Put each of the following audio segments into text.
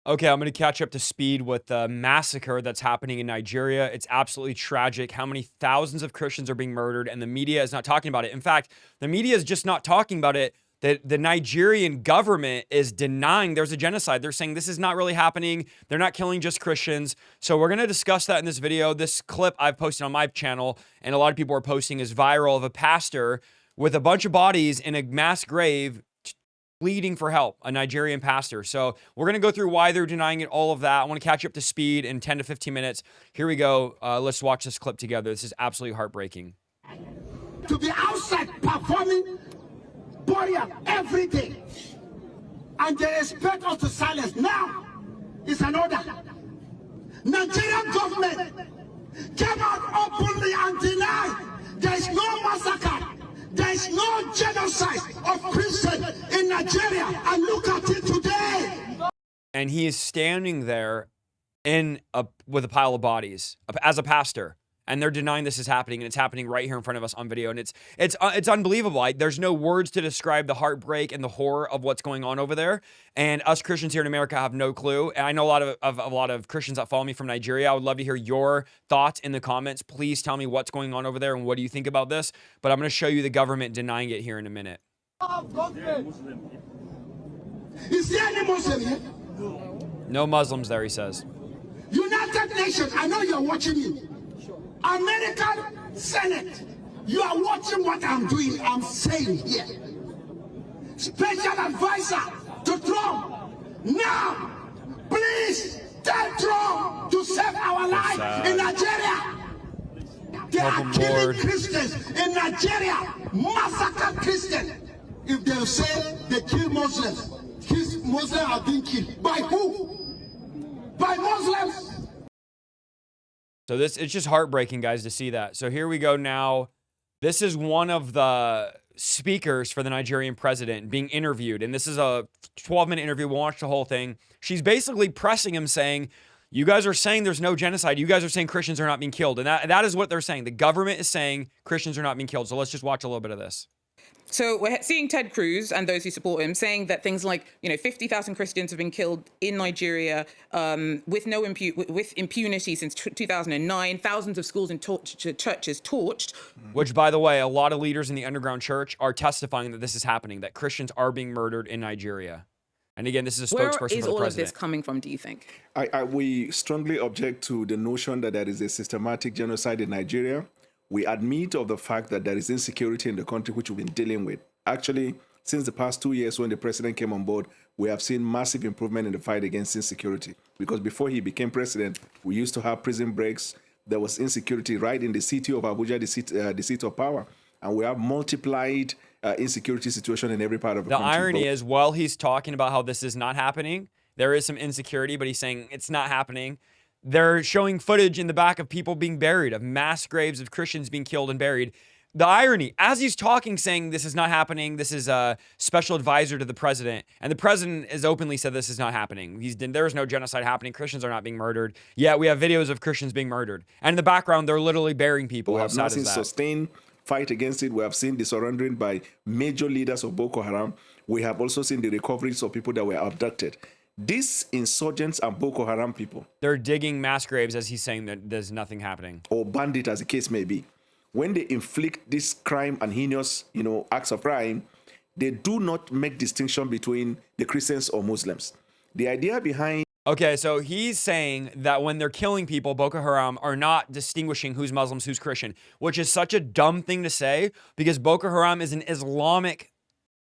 Okay, I'm going to catch up to speed with the massacre that's happening in Nigeria. It's absolutely tragic how many thousands of Christians are being murdered, and the media is not talking about it. In fact, the media is just not talking about it. The Nigerian government is denying there's a genocide. They're saying this is not really happening. They're not killing just Christians. So we're going to discuss that in this video. This clip I've posted on my channel, and a lot of people are posting, is viral, of a pastor with a bunch of bodies in a mass grave pleading for help, a Nigerian pastor. So we're going to go through why they're denying it, all of that. I want to catch you up to speed in 10 to 15 minutes. Here we go. Let's watch this clip together. This is absolutely heartbreaking. To be outside performing burial every day, and they expect us to silence. Now it's an order. Nigerian government came out openly and denied there is no massacre. There is no genocide of Christians in Nigeria, and look at it today. And he is standing there with a pile of bodies as a pastor, and they're denying this is happening, and it's happening right here in front of us on video, and it's unbelievable. There's no words to describe the heartbreak and the horror of what's going on over there. And us Christians here in America have no clue. And I know a lot of Christians that follow me from Nigeria. I would love to hear your thoughts in the comments. Please tell me what's going on over there and what do you think about this. But I'm going to show you the government denying it here in a minute. Is there any Muslim here? No Muslims there, he says. United Nations, I know you're watching me. American Senate, you are watching what I'm doing, I'm saying here. Special advisor to Trump, now, please tell Trump to save our life in Nigeria. They are killing Christians in Nigeria, massacre Christians. If they say they kill Muslims, Muslims are being killed. By who? By Muslims. So it's just heartbreaking, guys, to see that. So here we go now. This is one of the speakers for the Nigerian president being interviewed. And this is a 12-minute interview. We'll watch the whole thing. She's basically pressing him, saying, you guys are saying there's no genocide. You guys are saying Christians are not being killed. And that is what they're saying. The government is saying Christians are not being killed. So let's just watch a little bit of this. So we're seeing Ted Cruz and those who support him saying that things like, 50,000 Christians have been killed in Nigeria with impunity since 2009. Thousands of schools and churches torched. Which, by the way, a lot of leaders in the underground church are testifying that this is happening, that Christians are being murdered in Nigeria. And again, this is a spokesperson for the president. Where is all of this coming from, do you think? We strongly object to the notion that there is a systematic genocide in Nigeria. We admit of the fact that there is insecurity in the country, which we've been dealing with. Actually, since the past 2 years when the president came on board, we have seen massive improvement in the fight against insecurity. Because before he became president, we used to have prison breaks. There was insecurity right in the city of Abuja, the seat of power. And we have multiplied insecurity situation in every part of the country. The irony is, while he's talking about how this is not happening, there is some insecurity, but he's saying it's not happening. They're showing footage in the back of people being buried, of mass graves of Christians being killed and buried. The irony, as he's talking, saying this is not happening, this is a special advisor to the president, and the president has openly said this is not happening. There is no genocide happening. Christians are not being murdered. Yet we have videos of Christians being murdered. And in the background, they're literally burying people. We have not seen sustained fight against it. We have seen the surrendering by major leaders of Boko Haram. We have also seen the recoveries of people that were abducted. These insurgents and Boko Haram people, they're digging mass graves, as he's saying that there's nothing happening. Or bandit, as the case may be. When they inflict this crime and heinous, acts of crime, they do not make distinction between the Christians or Muslims. The idea behind... Okay, so he's saying that when they're killing people, Boko Haram are not distinguishing who's Muslims, who's Christian, which is such a dumb thing to say because Boko Haram is an Islamic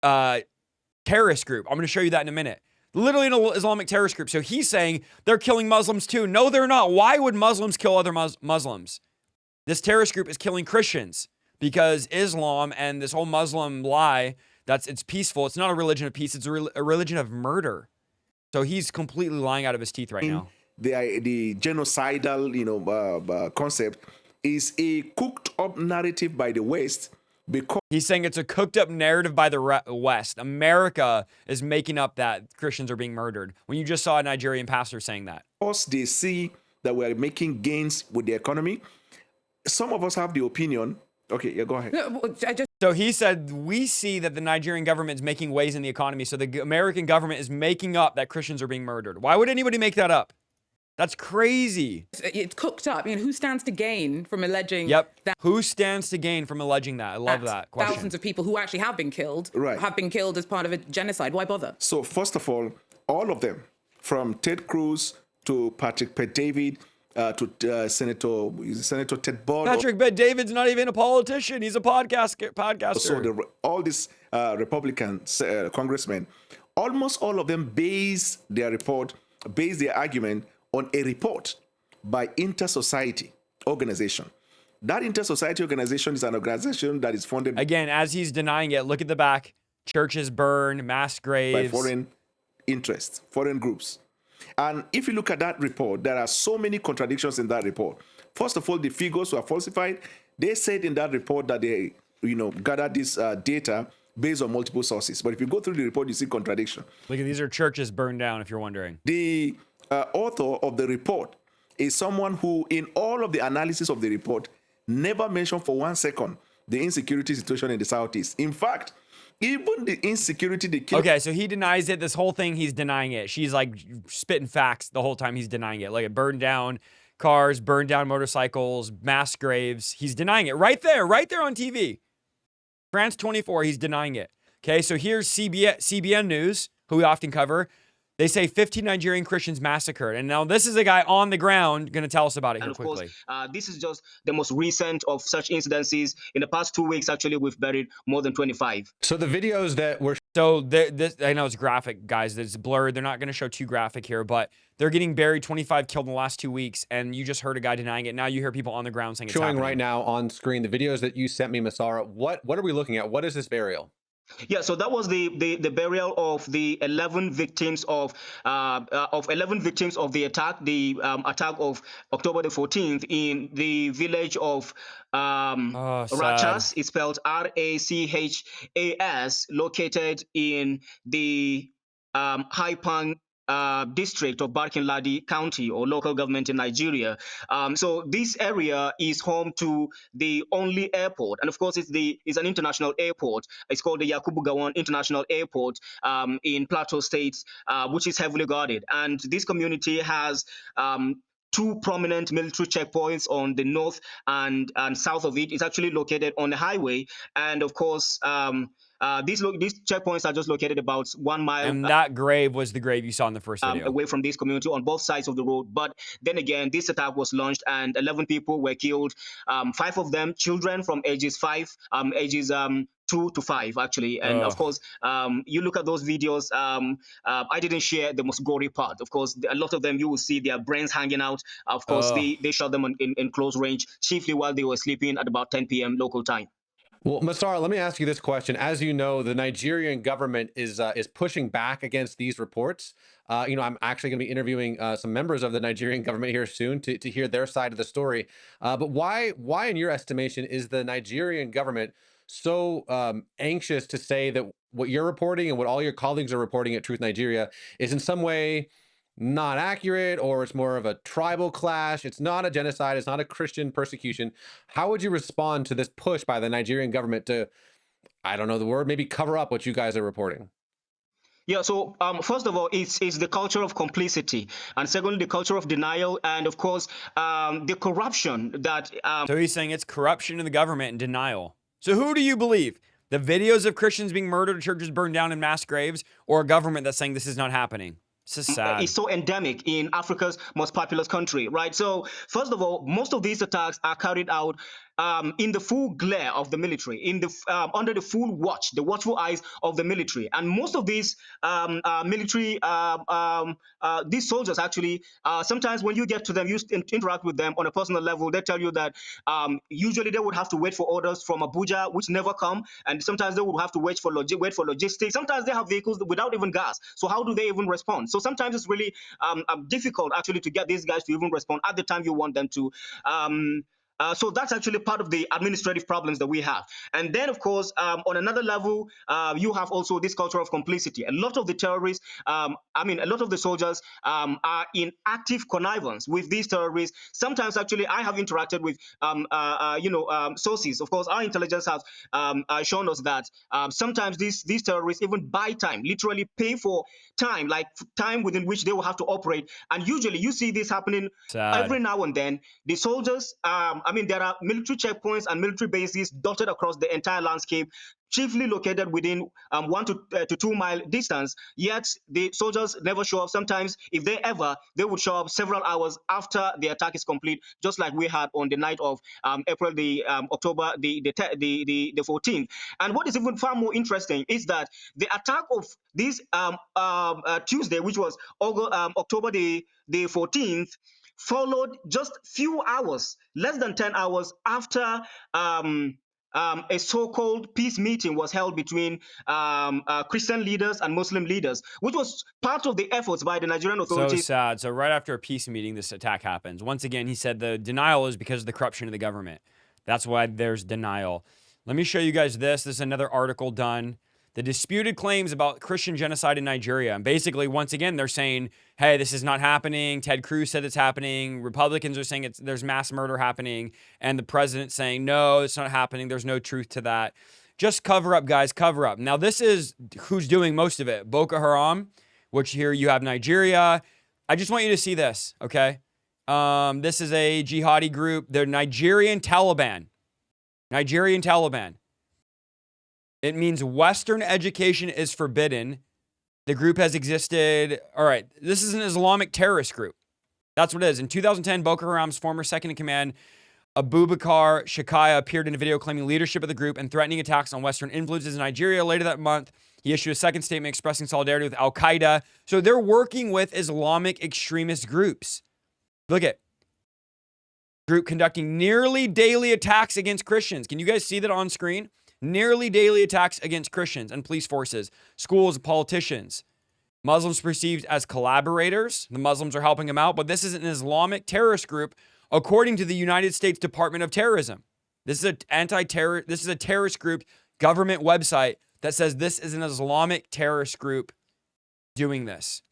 terrorist group. I'm going to show you that in a minute. Literally an Islamic terrorist group. So he's saying they're killing Muslims too. No, they're not. Why would Muslims kill other Muslims? This terrorist group is killing Christians because Islam and this whole Muslim lie, it's peaceful. It's not a religion of peace. It's a religion of murder. So he's completely lying out of his teeth right now. The genocidal, concept is a cooked up narrative by the West. Because he's saying it's a cooked up narrative by the West. America is making up that Christians are being murdered. When you just saw a Nigerian pastor saying that. Because they see that we're making gains with the economy. Some of us have the opinion Okay, yeah, go ahead. So he said, we see that the Nigerian government is making waves in the economy. So the American government is making up that Christians are being murdered. Why would anybody make that up? That's crazy. It's cooked up. Who stands to gain from alleging Yep. that Who stands to gain from alleging that? I love that question. thousands of people who actually have been killed Right. have been killed as part of a genocide? Why bother? So first of all of them, from Ted Cruz to Patrick Bet-David to Senator Ted Ball. Patrick Bet-David's not even a politician. He's a podcaster. So all these Republican congressmen, almost all of them base their argument on a report by Inter-Society organization. That Inter-Society organization is an organization that is funded Again, as he's denying it, look at the back. Churches burned, mass graves. by foreign interests, foreign groups. And if you look at that report, there are so many contradictions in that report. First of all, the figures were falsified. They said in that report that they, gathered this data based on multiple sources. But if you go through the report, you see contradiction. Look at these are churches burned down, if you're wondering. The author of the report is someone who, in all of the analysis of the report, never mentioned for 1 second the insecurity situation in the Southeast. In fact, even the insecurity, Okay, so he denies it. This whole thing, he's denying it. She's like spitting facts the whole time he's denying it. Like it burned down cars, burned down motorcycles, mass graves. He's denying it right there on TV. France 24, he's denying it. Okay, so here's CBN News, who we often cover. They say 15 Nigerian Christians massacred. And now this is a guy on the ground going to tell us about it here quickly. Course, this is just the most recent of such incidences. In the past 2 weeks, actually, we've buried more than 25. So the videos that were... So this, I know it's graphic, guys. It's blurred. They're not going to show too graphic here, but they're getting buried, 25 killed in the last 2 weeks. And you just heard a guy denying it. Now you hear people on the ground saying it's showing happening. right now on screen, the videos that you sent me, Masara. What are we looking at? What is this burial? Yeah, so that was the burial of the 11 victims of 11 victims of the attack, attack of October the 14th in the village of Rachas. It's spelled Rachas, located in the Haipang district of Barkin Ladi County or local government in Nigeria. So this area is home to the only airport, and of course it's an international airport. It's called the Yakubu Gowon International Airport in Plateau State, which is heavily guarded. And this community has two prominent military checkpoints on the north and south of it. It's actually located on the highway, and of course these checkpoints are just located about 1 mile. And that grave was the grave you saw in the first video. Away from this community on both sides of the road. But then again, this attack was launched and 11 people were killed. 5 of them children from ages 2 to 5 actually. And of course, you look at those videos. I didn't share the most gory part. Of course, a lot of them you will see their brains hanging out. Of course, they shot them in close range, chiefly while they were sleeping at about 10 p.m. local time. Well, Masara, let me ask you this question. As you know, the Nigerian government is pushing back against these reports. I'm actually going to be interviewing some members of the Nigerian government here soon to hear their side of the story. But why, in your estimation, is the Nigerian government so anxious to say that what you're reporting and what all your colleagues are reporting at Truth Nigeria is in some way not accurate, or it's more of a tribal clash? It's not a genocide. It's not a Christian persecution. How would you respond to this push by the Nigerian government to, I don't know the word, maybe cover up what you guys are reporting? Yeah, so first of all, it's the culture of complicity, and secondly, the culture of denial, and of course, the corruption that... So he's saying it's corruption in the government and denial. So who do you believe? The videos of Christians being murdered, churches burned down in mass graves, or a government that's saying this is not happening? It's sad. It's so endemic in Africa's most populous country, right? So first of all, most of these attacks are carried out in the full glare of the military, under the full watch, the watchful eyes of the military. And most of these military, these soldiers actually, sometimes when you get to them, you interact with them on a personal level, they tell you that usually they would have to wait for orders from Abuja, which never come. And sometimes they would have to wait for logistics. Sometimes they have vehicles without even gas. So how do they even respond? So sometimes it's really difficult actually to get these guys to even respond at the time you want them to. So that's actually part of the administrative problems that we have. And then, of course, on another level, you have also this culture of complicity. A lot of the terrorists, a lot of the soldiers are in active connivance with these terrorists. Sometimes, actually, I have interacted with, sources. Of course, our intelligence has shown us that sometimes these terrorists even buy time, literally pay for time, like time within which they will have to operate. And usually, you see this happening Sad. every now and then. The soldiers, there are military checkpoints and military bases dotted across the entire landscape, chiefly located within 1 to 2 mile distance. Yet the soldiers never show up. Sometimes, if they would show up several hours after the attack is complete, just like we had on the night of October the 14th. And what is even far more interesting is that the attack of this Tuesday, which was October the 14th, followed just few hours, less than 10 hours after a so-called peace meeting was held between Christian leaders and Muslim leaders, which was part of the efforts by the Nigerian So authorities. sad. So right after a peace meeting, this attack happens. Once again, he said the denial is because of the corruption of the government. That's why there's denial. Let me show you guys this. This is another article done. The disputed claims about Christian genocide in Nigeria. And basically, once again, they're saying, hey, this is not happening. Ted Cruz said it's happening. Republicans are saying there's mass murder happening. And the president saying, no, it's not happening. There's no truth to that. Just cover up, guys, cover up. Now, this is who's doing most of it. Boko Haram, which here you have Nigeria. I just want you to see this, okay? This is a jihadi group. They're Nigerian Taliban. Nigerian Taliban. It means Western education is forbidden. The group has existed. All right, this is an Islamic terrorist group. That's what it is. In 2010, Boko Haram's former second-in-command, Abubakar Shakaya, appeared in a video claiming leadership of the group and threatening attacks on Western influences in Nigeria. Later that month, he issued a second statement expressing solidarity with al-Qaeda. So they're working with Islamic extremist groups. Look at group conducting nearly daily attacks against Christians. Can you guys see that on screen? Nearly daily attacks against Christians and police forces, schools, politicians. Muslims perceived as collaborators. The Muslims are helping them out, but this is an Islamic terrorist group, according to the United States Department of Terrorism. This is This is a terrorist group government website that says this is an Islamic terrorist group doing this.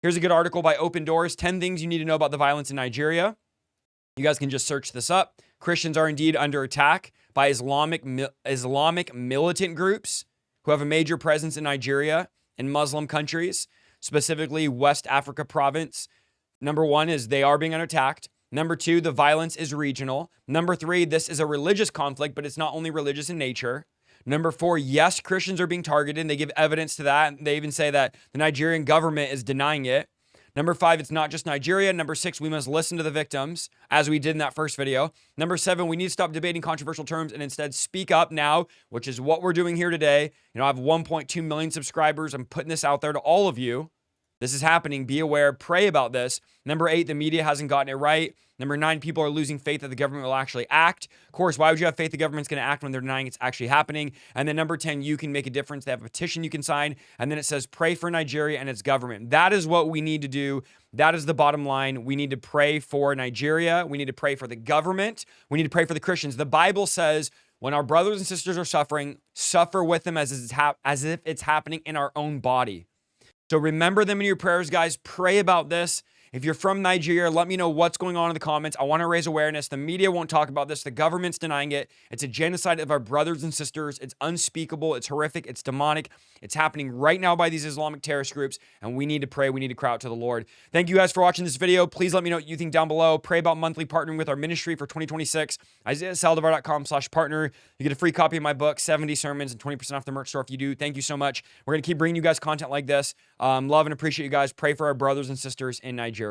Here's a good article by Open Doors: 10 things you need to know about the violence in Nigeria. You guys can just search this up. Christians are indeed under attack by Islamic militant groups who have a major presence in Nigeria and Muslim countries, specifically West Africa province. Number one is they are being attacked. Number two, the violence is regional. Number three, this is a religious conflict, but it's not only religious in nature. Number four, yes, Christians are being targeted. And they give evidence to that. They even say that the Nigerian government is denying it. Number five, it's not just Nigeria. Number six, we must listen to the victims, as we did in that first video. Number seven, we need to stop debating controversial terms and instead speak up now, which is what we're doing here today. I have 1.2 million subscribers. I'm putting this out there to all of you. This is happening. Be aware. Pray about this. Number eight, the media hasn't gotten it right. Number nine, people are losing faith that the government will actually act. Of course, why would you have faith the government's going to act when they're denying it's actually happening? And then number 10, you can make a difference. They have a petition you can sign. And then it says, pray for Nigeria and its government. That is what we need to do. That is the bottom line. We need to pray for Nigeria. We need to pray for the government. We need to pray for the Christians. The Bible says, when our brothers and sisters are suffering, suffer with them as if it's happening in our own body. So remember them in your prayers, guys. Pray about this. If you're from Nigeria, let me know what's going on in the comments. I want to raise awareness. The media won't talk about this. The government's denying it. It's a genocide of our brothers and sisters. It's unspeakable. It's horrific. It's demonic. It's happening right now by these Islamic terrorist groups, and we need to pray. We need to cry out to the Lord. Thank you guys for watching this video. Please let me know what you think down below. Pray about monthly partnering with our ministry for 2026. IsaiahSaldivar.com/partner. You get a free copy of my book, 70 Sermons, and 20% off the merch store if you do. Thank you so much. We're going to keep bringing you guys content like this. Love and appreciate you guys. Pray for our brothers and sisters in Nigeria.